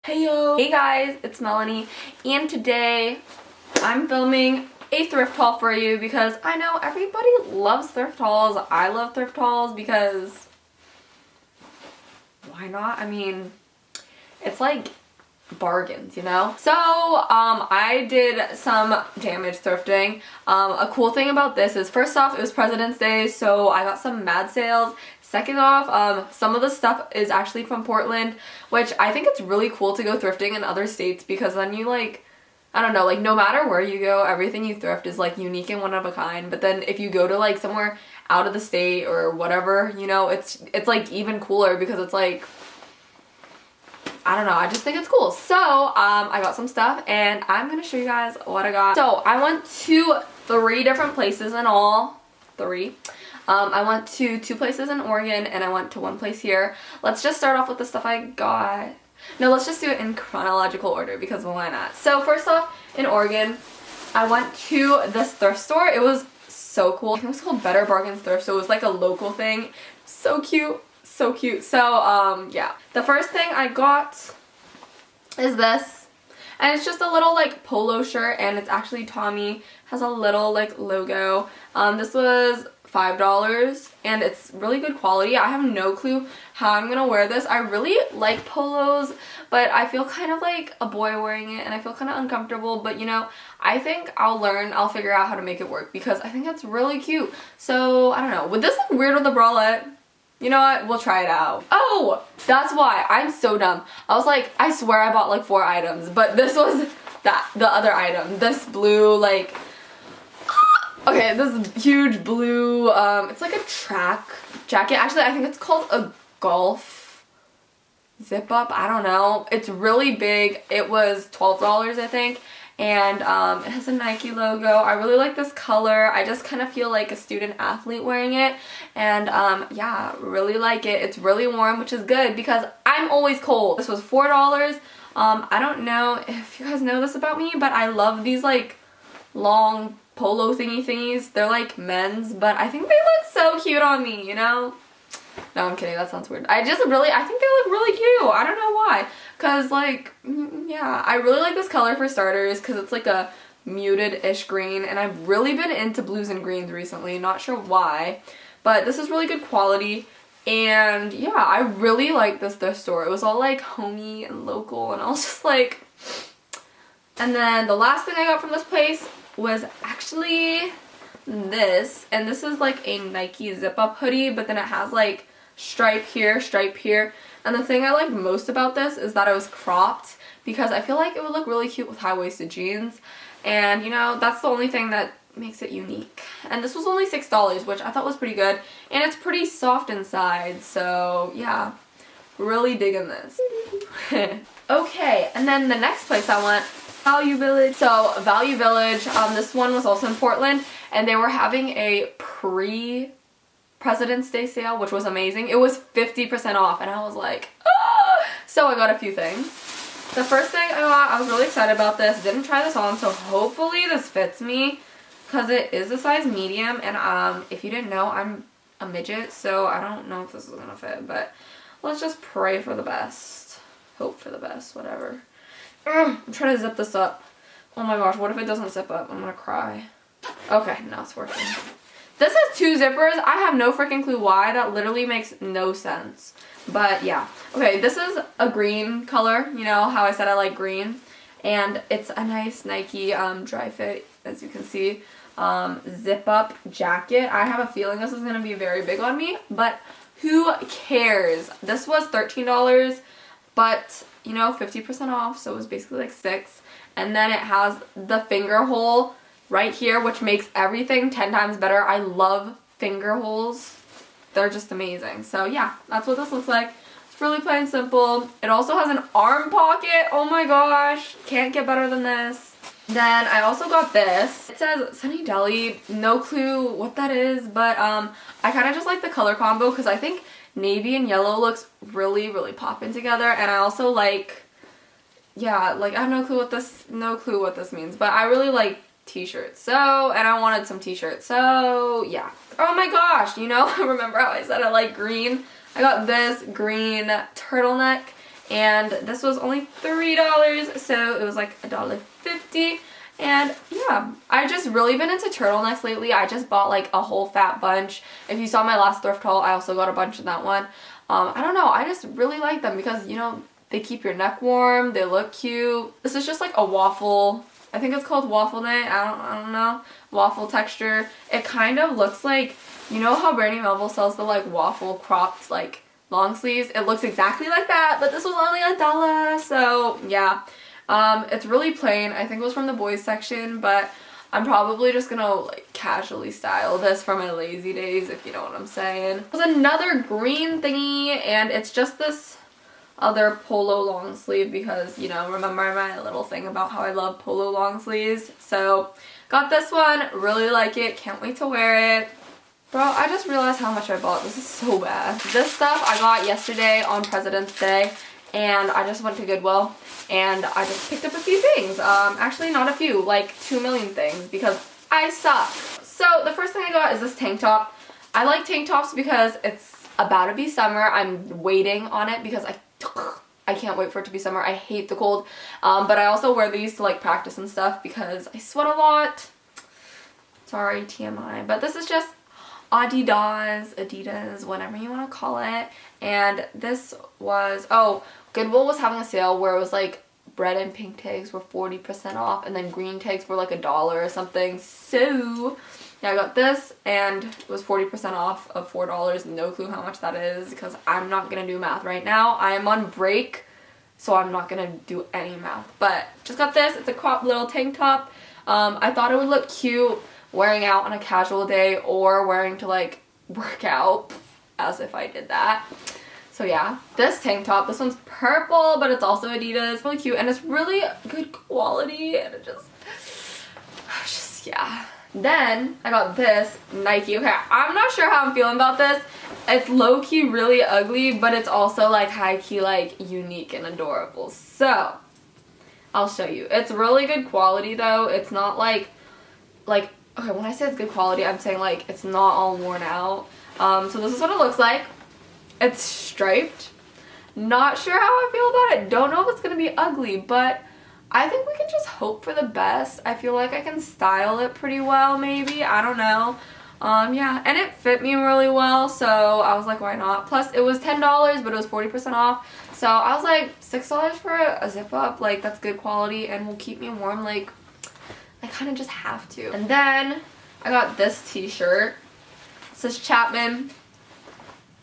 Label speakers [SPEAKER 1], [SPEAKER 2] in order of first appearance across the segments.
[SPEAKER 1] Hey yo! Hey guys, it's Melanie, and today I'm filming a thrift haul for you because I know everybody loves thrift hauls. I love thrift hauls because why not? I mean, it's like bargains, you know? So, I did some damage thrifting. A cool thing about this is, first off, it was President's Day, so I got some mad sales. Second off, some of the stuff is actually from Portland, which I think it's really cool to go thrifting in other states because then you like, I don't know, like no matter where you go, everything you thrift is like unique and one of a kind. But then if you go to like somewhere out of the state or whatever, you know, it's like even cooler because it's like, I don't know, I just think it's cool. So, I got some stuff and I'm gonna show you guys what I got. So, I went to 3 different places in all. 3. I went to 2 places in Oregon and I went to 1 place here. Let's just start off with the stuff I got. No, let's just do it in chronological order because why not? So, first off, in Oregon, I went to this thrift store. It was so cool. I think it was called Better Bargains Thrift, so it was like a local thing. So cute. So cute. So, yeah. The first thing I got is this. And it's just a little, like, polo shirt. And it's actually Tommy. Has a little, like, logo. This was $5. And it's really good quality. I have no clue how I'm gonna wear this. I really like polos. But I feel kind of like a boy wearing it. And I feel kind of uncomfortable. But, you know, I think I'll figure out how to make it work. Because I think it's really cute. So, I don't know. Would this look weird with a bralette? You know what? We'll try it out. Oh, that's why. I'm so dumb. I was like, I swear I bought like 4 items, but this was the other item. This blue, like, okay, this huge blue, it's like a track jacket. Actually, I think it's called a golf zip up. I don't know. It's really big. It was $12, I think. And it has a Nike logo. I really like this color. I just kind of feel like a student athlete wearing it. And yeah, really like it. It's really warm, which is good because I'm always cold. This was $4. I don't know if you guys know this about me, but I love these like long polo thingies. They're like men's, but I think they look so cute on me, you know? No, I'm kidding. That sounds weird. I think they look really cute. I don't know why. Because, like, yeah, I really like this color for starters because it's like a muted-ish green. And I've really been into blues and greens recently. Not sure why. But this is really good quality. And, yeah, I really like this thrift store. It was all, like, homey and local. And I was just like... And then the last thing I got from this place was actually this. And this is, like, a Nike zip-up hoodie. But then it has, like, stripe here, stripe here. And the thing I like most about this is that it was cropped because I feel like it would look really cute with high-waisted jeans. And, you know, that's the only thing that makes it unique. And this was only $6, which I thought was pretty good. And it's pretty soft inside, so yeah, really digging this. Okay, and then the next place I went, Value Village. So, Value Village, this one was also in Portland, and they were having a President's Day sale, which was amazing. It was 50% off, and I was like, ah! So I got a few things. The first thing I got, I was really excited about this. Didn't try this on, so hopefully this fits me, because it is a size medium, and if you didn't know, I'm a midget, so I don't know if this is gonna fit, but let's just pray for the best. Hope for the best, whatever. I'm trying to zip this up. Oh my gosh, what if it doesn't zip up? I'm gonna cry. Okay, now it's working. This has 2 zippers. I have no freaking clue why. That literally makes no sense. But yeah. Okay, this is a green color. You know how I said I like green. And it's a nice Nike Dri-Fit, as you can see, zip-up jacket. I have a feeling this is going to be very big on me, but who cares? This was $13, but, you know, 50% off, so it was basically like $6. And then it has the finger hole right here, which makes everything 10 times better. I love finger holes. They're just amazing. So yeah, that's what this looks like. It's really plain simple. It also has an arm pocket. Oh my gosh. Can't get better than this. Then I also got this. It says Sunny Deli. No clue what that is, but I kind of just like the color combo because I think navy and yellow looks really, really popping together. And I also like, yeah, like I have no clue what this means, but I really like t-shirts, so, and I wanted some t-shirts, so yeah. Oh my gosh, you know, remember how I said I like green? I got this green turtleneck, and this was only $3, so it was like $1.50. And yeah, I just really been into turtlenecks lately. I just bought like a whole fat bunch. If you saw my last thrift haul, I also got a bunch in that one. I don't know, I just really like them because, you know, they keep your neck warm, they look cute. This is just like a waffle, I think it's called waffle knit, I don't know, waffle texture. It kind of looks like, you know how Brandy Melville sells the like waffle cropped like long sleeves? It looks exactly like that, but this was only $1, so yeah. It's really plain. I think it was from the boys section, but I'm probably just gonna like casually style this for my lazy days, if you know what I'm saying. There's another green thingy, and it's just this other polo long sleeve because, you know, remember my little thing about how I love polo long sleeves. So got this one, really like it, can't wait to wear it. Bro, I just realized how much I bought. This is so bad. This stuff I got yesterday on President's Day, and I just went to Goodwill and I just picked up a few things. Actually not a few, like 2 million things because I suck. So the first thing I got is this tank top. I like tank tops because it's about to be summer. I'm waiting on it because I can't wait for it to be summer. I hate the cold. But I also wear these to like practice and stuff because I sweat a lot. Sorry, TMI. But this is just Adidas, whatever you want to call it. And this was, oh, Goodwill was having a sale where it was like red and pink tags were 40% off, and then green tags were like $1 or something. So yeah, I got this, and it was 40% off of $4. No clue how much that is because I'm not gonna do math right now. I am on break, so I'm not gonna do any math. But just got this. It's a crop little tank top. I thought it would look cute wearing out on a casual day or wearing to like work out, as if I did that. So yeah, this tank top, this one's purple, but it's also Adidas. It's really cute, and it's really good quality, and it just yeah. Then I got this Nike. Okay, I'm not sure how I'm feeling about this. It's low-key really ugly, but it's also like high-key like unique and adorable. So I'll show you. It's really good quality though. It's not like okay, when I say it's good quality, I'm saying like it's not all worn out. So this is what it looks like. It's striped. Not sure how I feel about it. Don't know if it's gonna be ugly, but I think we can just hope for the best. I feel like I can style it pretty well, maybe. I don't know. Yeah, and it fit me really well, so I was like, why not? Plus, it was $10, but it was 40% off. So I was like, $6 for a zip up. Like, that's good quality and will keep me warm. Like, I kind of just have to. And then I got this t-shirt. It says Chapman.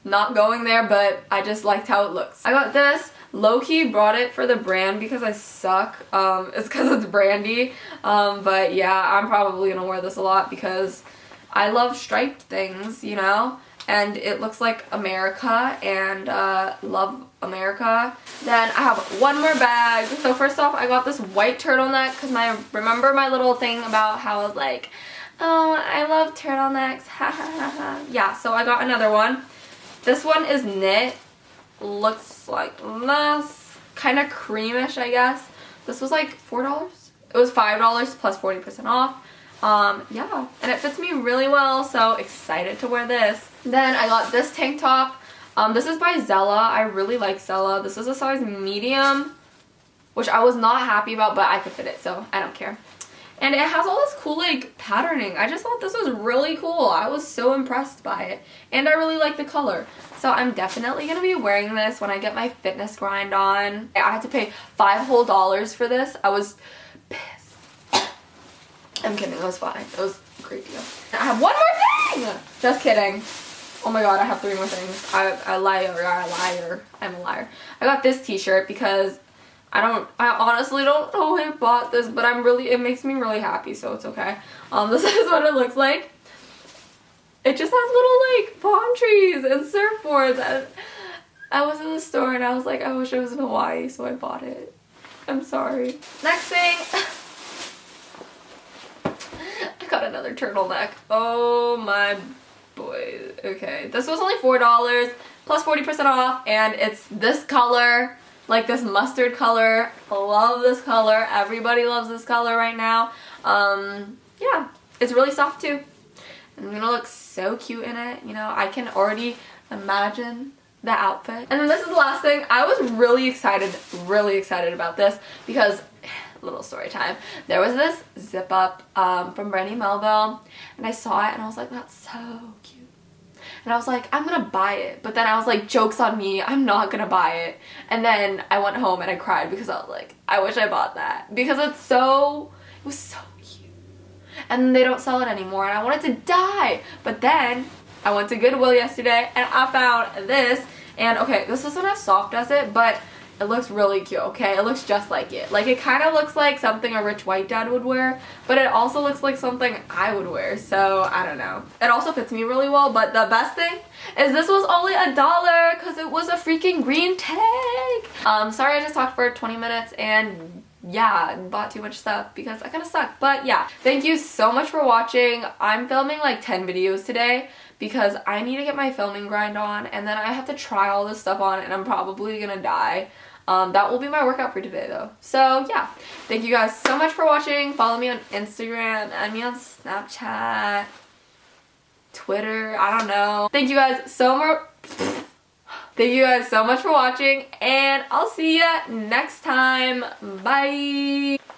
[SPEAKER 1] Not going there, but I just liked how it looks. I got this. Low-key brought it for the brand because I suck. It's because it's Brandy. But yeah, I'm probably gonna wear this a lot because I love striped things, you know? And it looks like America, and love America. Then I have one more bag. So first off, I got this white turtleneck because remember my little thing about how I was like, oh, I love turtlenecks, ha ha ha ha. Yeah, so I got another one. This one is knit. Looks like this. Kind of creamish, I guess. This was like $4. It was $5 plus 40% off. Yeah, and it fits me really well, so excited to wear this. Then I got this tank top. This is by Zella. I really like Zella. This is a size medium, which I was not happy about, but I could fit it, so I don't care. And it has all this cool like patterning. I just thought this was really cool. I was so impressed by it. And I really like the color. So I'm definitely going to be wearing this when I get my fitness grind on. I had to pay $5 whole for this. I was pissed. I'm kidding. It was fine. It was a great deal. I have one more thing! Just kidding. Oh my god, I have 3 more things. I'm a liar. I got this t-shirt because I honestly don't know who bought this, but it makes me really happy, so it's okay. This is what it looks like. It just has little like palm trees and surfboards. And I was in the store and I was like, I wish it was in Hawaii, so I bought it. I'm sorry. Next thing. I got another turtleneck. Oh my boy. Okay, this was only $4 plus 40% off, and it's this color. Like this mustard color. I love this color. Everybody loves this color right now. Yeah, it's really soft too. I'm gonna look so cute in it. You know, I can already imagine the outfit. And then this is the last thing. I was really excited about this because, little story time, there was this zip up from Brandy Melville, and I saw it and I was like, that's so cute. And I was like, I'm gonna buy it. But then I was like, joke's on me, I'm not gonna buy it. And then I went home and I cried because I was like, I wish I bought that. Because it was so cute. And they don't sell it anymore and I wanted to die. But then I went to Goodwill yesterday and I found this. And okay, this isn't as soft as it, but it looks really cute, okay? It looks just like it. Like, it kind of looks like something a rich white dad would wear, but it also looks like something I would wear, so I don't know. It also fits me really well, but the best thing is this was only $1 because it was a freaking green tag. Sorry I just talked for 20 minutes and yeah, bought too much stuff because I kind of suck. But yeah, thank you so much for watching. I'm filming like 10 videos today because I need to get my filming grind on, and then I have to try all this stuff on and I'm probably gonna die. That will be my workout for today though. So yeah, thank you guys so much for watching. Follow me on Instagram, add me on Snapchat, Twitter, I don't know. Thank you guys so much for watching, and I'll see you next time. Bye!